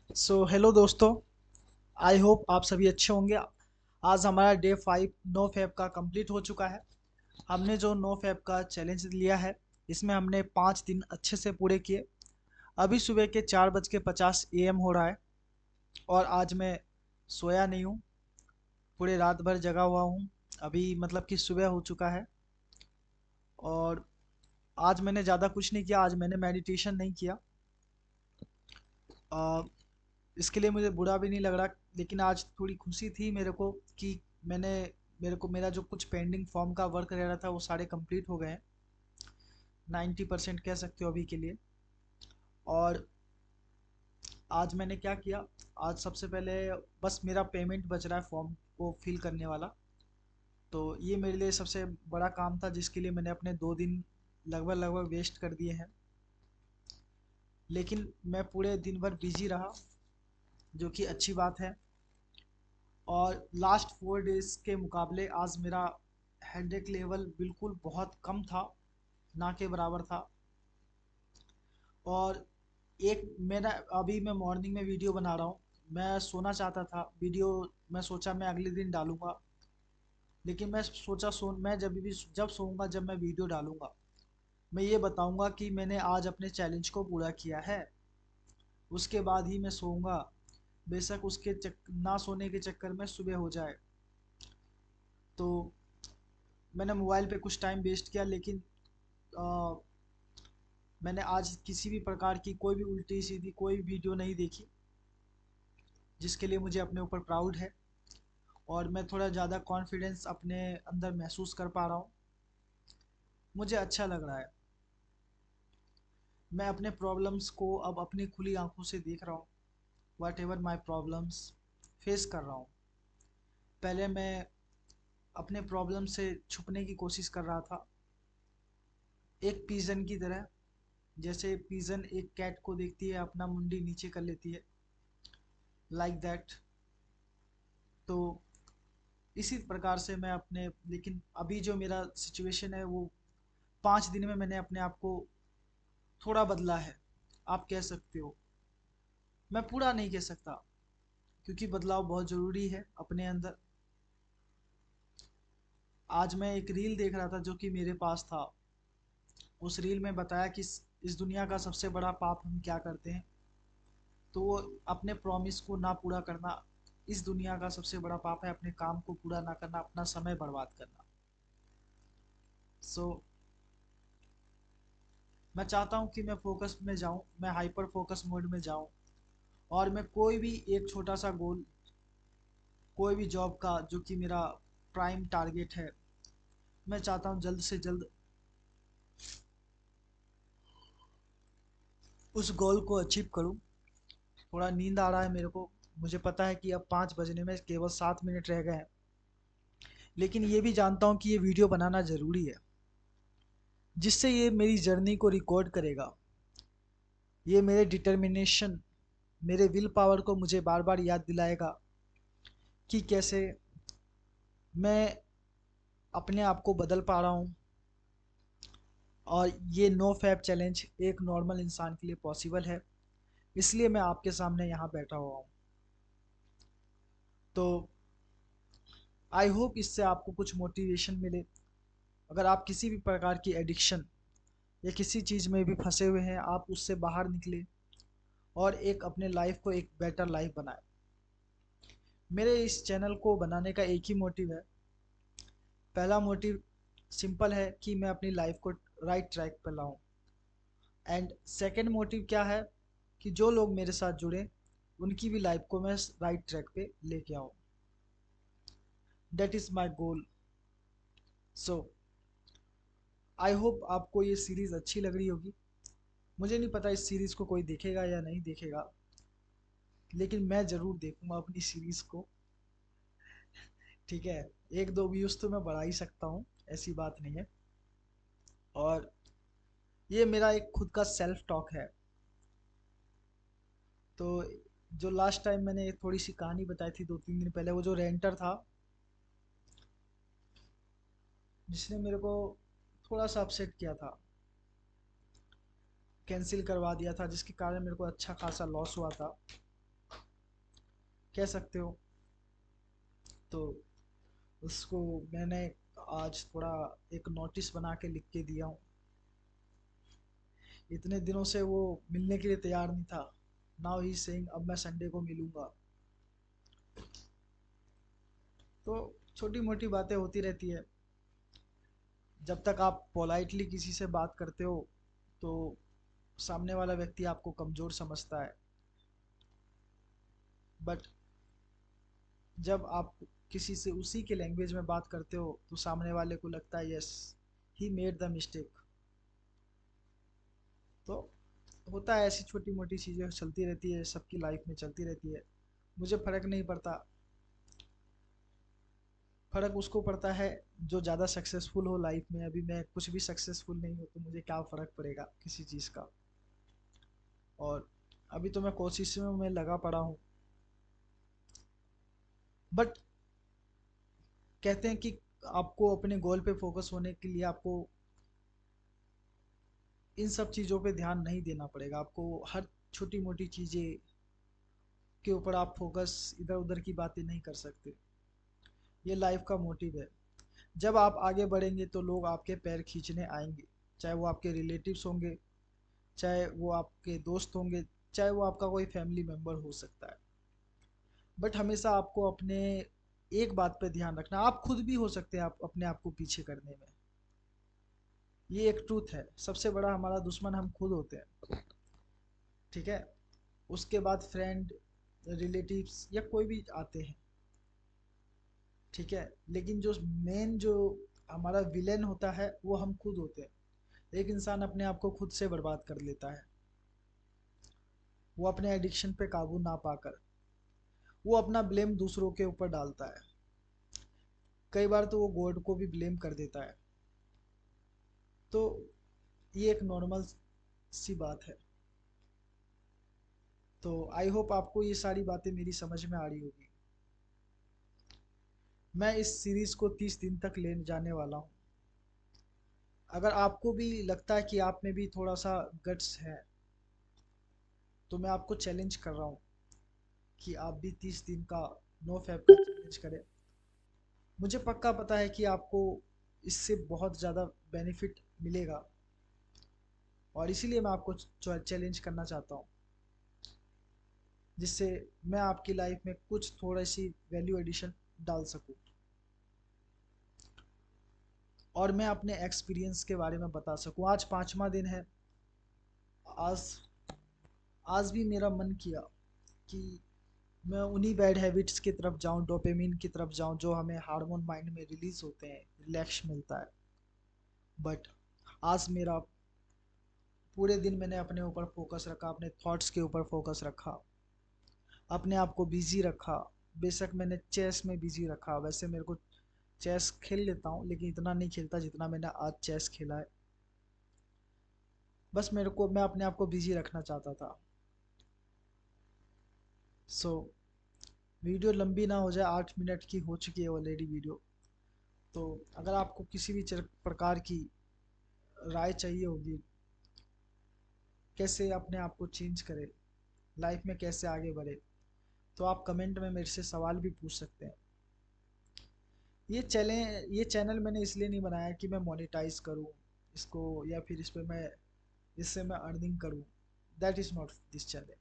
Hello दोस्तों। I hope आप सभी अच्छे होंगे। आज हमारा डे 5 नो फैब का कंप्लीट हो चुका है। हमने जो नो फैब का चैलेंज लिया है, इसमें हमने 5 दिन अच्छे से पूरे किए। अभी सुबह के 4:50 AM हो रहा है और आज मैं सोया नहीं हूँ, पूरे रात भर जगा हुआ हूँ। अभी मतलब कि सुबह हो चुका है और आज मैंने ज़्यादा कुछ नहीं किया। आज मैंने मेडिटेशन नहीं किया। अ, इसके लिए मुझे बुरा भी नहीं लग रहा, लेकिन आज थोड़ी खुशी थी मेरे को कि मैंने मेरे को मेरा जो कुछ पेंडिंग फॉर्म का वर्क रह रहा था वो सारे कंप्लीट हो गए हैं। 90% कह सकते हो अभी के लिए। और आज मैंने क्या किया, आज सबसे पहले बस मेरा पेमेंट बच रहा है फॉर्म को फिल करने वाला। तो ये मेरे लिए सबसे बड़ा काम था, जिसके लिए मैंने अपने 2 दिन लगभग लगभग वेस्ट कर दिए हैं। लेकिन मैं पूरे दिन भर बिजी रहा, जो कि अच्छी बात है। और लास्ट 4 डेज के मुकाबले आज मेरा हेडेक लेवल बिल्कुल बहुत कम था, ना के बराबर था। और एक मेरा अभी मैं मॉर्निंग में वीडियो बना रहा हूँ। मैं सोना चाहता था, वीडियो मैं सोचा मैं अगले दिन डालूंगा। लेकिन मैं सोचा मैं जब सोऊंगा, जब मैं वीडियो डालूंगा, मैं ये बताऊंगा कि मैंने आज अपने चैलेंज को पूरा किया है। उसके बाद ही मैं सोऊंगा। बेशक ना सोने के चक्कर में सुबह हो जाए। तो मैंने मोबाइल पे कुछ टाइम वेस्ट किया, लेकिन अ, मैंने आज किसी भी प्रकार की कोई भी उल्टी सीधी कोई वीडियो नहीं देखी, जिसके लिए मुझे अपने ऊपर प्राउड है। और मैं थोड़ा ज़्यादा कॉन्फिडेंस अपने अंदर महसूस कर पा रहा हूँ। मुझे अच्छा लग रहा है। मैं अपने प्रॉब्लम्स को अब अपनी खुली आंखों से देख रहा हूँ। वाट एवर माई प्रॉब्लम्स फेस कर रहा हूँ। पहले मैं अपने प्रॉब्लम से छुपने की कोशिश कर रहा था, एक पीजन की तरह। जैसे पीजन एक कैट को देखती है, अपना मुंडी नीचे कर लेती है, लाइक दैट। तो इसी प्रकार से मैं अपने, लेकिन अभी जो मेरा सिचुएशन है वो 5 दिन में मैंने अपने आप को थोड़ा बदला है, आप कह सकते हो। मैं पूरा नहीं कह सकता, क्योंकि बदलाव बहुत ज़रूरी है अपने अंदर। आज मैं एक रील देख रहा था जो कि मेरे पास था। उस रील में बताया कि इस दुनिया का सबसे बड़ा पाप हम क्या करते हैं। तो वो अपने प्रॉमिस को ना पूरा करना इस दुनिया का सबसे बड़ा पाप है। अपने काम को पूरा ना करना, अपना समय बर्बाद करना। सो मैं चाहता हूँ कि मैं फोकस में जाऊँ, मैं हाइपर फोकस मोड में जाऊँ। और मैं कोई भी एक छोटा सा गोल, कोई भी जॉब का जो कि मेरा प्राइम टारगेट है, मैं चाहता हूँ जल्द से जल्द उस गोल को अचीव करूँ। थोड़ा नींद आ रहा है मेरे को। मुझे पता है कि अब 5 बजने में केवल 7 मिनट रह गए हैं। लेकिन ये भी जानता हूँ कि ये वीडियो बनाना ज़रूरी है, जिससे ये मेरी जर्नी को रिकॉर्ड करेगा। ये मेरे डिटर्मिनेशन, मेरे विल पावर को मुझे बार बार याद दिलाएगा कि कैसे मैं अपने आप को बदल पा रहा हूँ। और ये नो फैब चैलेंज एक नॉर्मल इंसान के लिए पॉसिबल है, इसलिए मैं आपके सामने यहाँ बैठा हुआ हूँ। तो आई होप इससे आपको कुछ मोटिवेशन मिले। अगर आप किसी भी प्रकार की एडिक्शन या किसी चीज़ में भी फंसे हुए हैं, आप उससे बाहर निकले और एक अपने लाइफ को एक बेटर लाइफ बनाए। मेरे इस चैनल को बनाने का एक ही मोटिव है। पहला मोटिव सिंपल है कि मैं अपनी लाइफ को राइट ट्रैक पर लाऊं। एंड सेकंड मोटिव क्या है, कि जो लोग मेरे साथ जुड़े उनकी भी लाइफ को मैं राइट ट्रैक पे लेके आऊं। That is my goal. So I hope आपको ये सीरीज़ अच्छी लग रही होगी। मुझे नहीं पता इस सीरीज़ को कोई देखेगा या नहीं देखेगा, लेकिन मैं ज़रूर देखूंगा अपनी सीरीज़ को। ठीक है, एक दो व्यूज़ तो मैं बढ़ा ही सकता हूँ, ऐसी बात नहीं है। और ये मेरा एक खुद का सेल्फ टॉक है। तो जो लास्ट टाइम मैंने थोड़ी सी कहानी बताई थी 2-3 दिन पहले, वो जो रेंटर था जिसने मेरे को थोड़ा सा अपसेट किया था, कैंसिल करवा दिया था, जिसके कारण मेरे को अच्छा खासा लॉस हुआ था। कह सकते हो। तो उसको मैंने आज थोड़ा एक नोटिस बना के लिख के दिया हूँ। इतने दिनों से वो मिलने के लिए तैयार नहीं था। नाउ ही सेइंग अब मैं संडे को मिलूंगा। तो छोटी मोटी बातें होती रहती है। जब तक आप पोलाइटली किसी से बात करते हो तो सामने वाला व्यक्ति आपको कमज़ोर समझता है, बट जब आप किसी से उसी के लैंग्वेज में बात करते हो तो सामने वाले को लगता है yes, he made the mistake. तो होता है, ऐसी छोटी मोटी चीज़ें चलती रहती है, सबकी लाइफ में चलती रहती है। मुझे फ़र्क नहीं पड़ता। फ़र्क उसको पड़ता है जो ज़्यादा सक्सेसफुल हो लाइफ में। अभी मैं कुछ भी सक्सेसफुल नहीं हूँ तो मुझे क्या फ़र्क पड़ेगा किसी चीज़ का। और अभी तो मैं कोशिश में मैं लगा पड़ा हूँ। बट कहते हैं कि आपको अपने गोल पे फोकस होने के लिए आपको इन सब चीज़ों पे ध्यान नहीं देना पड़ेगा। आपको हर छोटी मोटी चीज़ें के ऊपर आप फोकस इधर उधर की बातें नहीं कर सकते। ये लाइफ का मोटिव है। जब आप आगे बढ़ेंगे तो लोग आपके पैर खींचने आएंगे, चाहे वो आपके रिलेटिव्स होंगे, चाहे वो आपके दोस्त होंगे, चाहे वो आपका कोई फैमिली मेम्बर हो सकता है। बट हमेशा आपको अपने एक बात पे ध्यान रखना, आप खुद भी हो सकते हैं आप अपने आप को पीछे करने में। ये एक ट्रूथ है, सबसे बड़ा हमारा दुश्मन हम खुद होते हैं। ठीक है, उसके बाद फ्रेंड, रिलेटिव्स या कोई भी आते हैं। ठीक है, लेकिन जो मेन जो हमारा विलेन होता है वो हम खुद होते हैं। एक इंसान अपने आप को खुद से बर्बाद कर लेता है, वो अपने एडिक्शन पे काबू ना पाकर वो अपना ब्लेम दूसरों के ऊपर डालता है। कई बार तो वो गॉड को भी ब्लेम कर देता है। तो ये एक नॉर्मल सी बात है। तो आई होप आपको ये सारी बातें मेरी समझ में आ रही होगी। मैं इस सीरीज़ को 30 दिन तक ले जाने वाला हूँ। अगर आपको भी लगता है कि आप में भी थोड़ा सा गट्स है तो मैं आपको चैलेंज कर रहा हूँ कि आप भी 30 दिन का नो फैप का चैलेंज करें। मुझे पक्का पता है कि आपको इससे बहुत ज़्यादा बेनिफिट मिलेगा, और इसीलिए मैं आपको चैलेंज करना चाहता हूँ, जिससे मैं आपकी लाइफ में कुछ थोड़ी सी वैल्यू एडिशन डाल सकूँ और मैं अपने एक्सपीरियंस के बारे में बता सकूँ। आज 5वां दिन है। आज आज भी मेरा मन किया कि मैं उन्हीं बैड हैबिट्स की तरफ जाऊं, डोपामिन की तरफ जाऊं, जो हमें हार्मोन माइंड में रिलीज होते हैं, रिलैक्स मिलता है। बट आज मेरा पूरे दिन मैंने अपने ऊपर फोकस रखा, अपने थॉट्स के ऊपर फोकस रखा, अपने आप को बिजी रखा। बेशक मैंने चेस में बिजी रखा, वैसे मेरे को चेस खेल लेता हूँ लेकिन इतना नहीं खेलता जितना मैंने आज चेस खेला है। बस मैं अपने आप को बिजी रखना चाहता था। सो वीडियो लंबी ना हो जाए, 8 मिनट की हो चुकी है ऑलरेडी वीडियो। तो अगर आपको किसी भी प्रकार की राय चाहिए होगी, कैसे अपने आप को चेंज करें, लाइफ में कैसे आगे बढ़े, तो आप कमेंट में मेरे से सवाल भी पूछ सकते हैं। ये चैनल मैंने इसलिए नहीं बनाया कि मैं मोनेटाइज करूं इसको, या फिर इस पे मैं इससे मैं अर्निंग करूं। That is not this channel.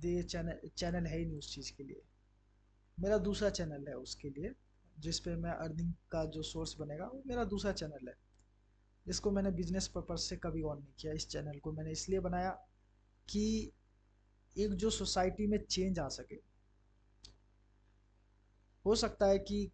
ये चैनल है ही नहीं उस चीज़ के लिए। मेरा दूसरा चैनल है उसके लिए, जिस पे मैं अर्निंग का जो सोर्स बनेगा वो मेरा दूसरा चैनल है। इसको मैंने बिजनेस पर्पज से कभी ऑन नहीं किया। इस चैनल को मैंने इसलिए बनाया कि एक जो सोसाइटी में चेंज आ सके। हो सकता है कि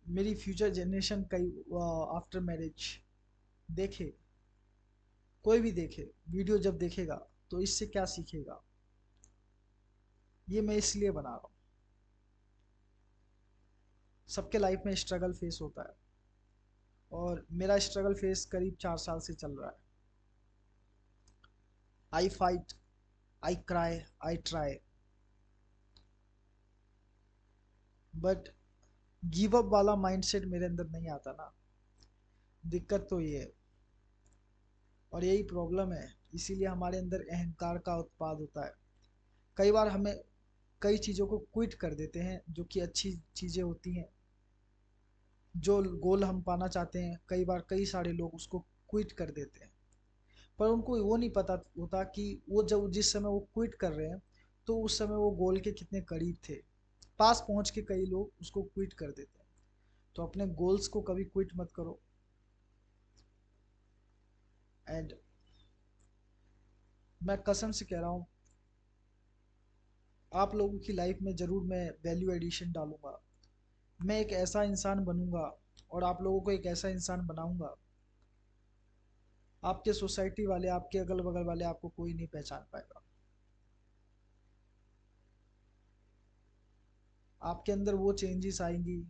मेरी फ्यूचर जनरेशन कई आफ्टर मैरिज देखे, कोई भी देखे वीडियो, जब देखेगा तो इससे क्या सीखेगा, ये मैं इसलिए बना रहा हूँ। सबके लाइफ में स्ट्रगल फेस होता है, और मेरा स्ट्रगल फेस करीब 4 साल से चल रहा है। आई fight, I cry, I try, but give up वाला माइंडसेट मेरे अंदर नहीं आता ना। दिक्कत तो ये है, और यही प्रॉब्लम है। इसीलिए हमारे अंदर अहंकार का उत्पाद होता है। कई बार हमें कई चीज़ों को क्विट कर देते हैं जो कि अच्छी चीज़ें होती हैं। जो गोल हम पाना चाहते हैं, कई बार कई सारे लोग उसको क्विट कर देते हैं, पर उनको वो नहीं पता होता कि वो जब जिस समय वो क्विट कर रहे हैं तो उस समय वो गोल के कितने करीब थे। पास पहुंच के कई लोग उसको क्विट कर देते हैं। तो अपने गोल्स को कभी क्विट मत करो। एंड मैं कसम से कह रहा हूँ, आप लोगों की लाइफ में ज़रूर मैं वैल्यू एडिशन डालूंगा। मैं एक ऐसा इंसान बनूंगा और आप लोगों को एक ऐसा इंसान बनाऊंगा, आपके सोसाइटी वाले, आपके अगल बगल वाले आपको कोई नहीं पहचान पाएगा। आपके अंदर वो चेंजेस आएंगी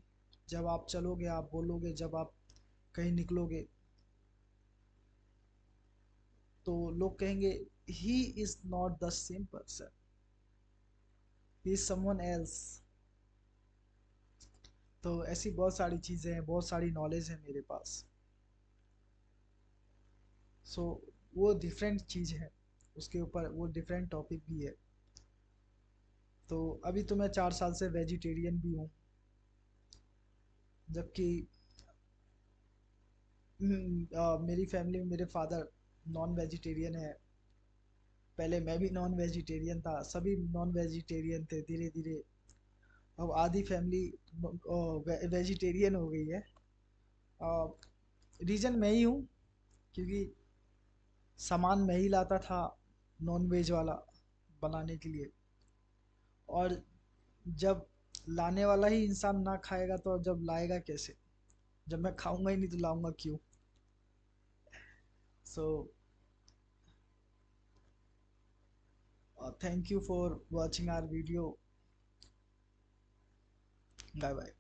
जब आप चलोगे, आप बोलोगे, जब आप कहीं निकलोगे, तो लोग कहेंगे he is not the same person, he is someone else. तो ऐसी बहुत सारी चीज़ें हैं, बहुत सारी नॉलेज है मेरे पास। सो वो डिफरेंट चीज़ है, उसके ऊपर वो डिफरेंट टॉपिक भी है। तो अभी तो मैं 4 साल से वेजिटेरियन भी हूँ, जबकि मेरी फैमिली में मेरे फादर नॉन वेजिटेरियन है। पहले मैं भी नॉन वेजिटेरियन था, सभी नॉन वेजिटेरियन थे। धीरे धीरे अब आधी फैमिली वेजिटेरियन हो गई है। रीज़न मैं ही हूँ, क्योंकि सामान मैं ही लाता था नॉन वेज वाला बनाने के लिए। और जब लाने वाला ही इंसान ना खाएगा तो जब लाएगा कैसे? जब मैं खाऊंगा ही नहीं तो लाऊंगा क्यों? So thank you for watching our video. Bye bye.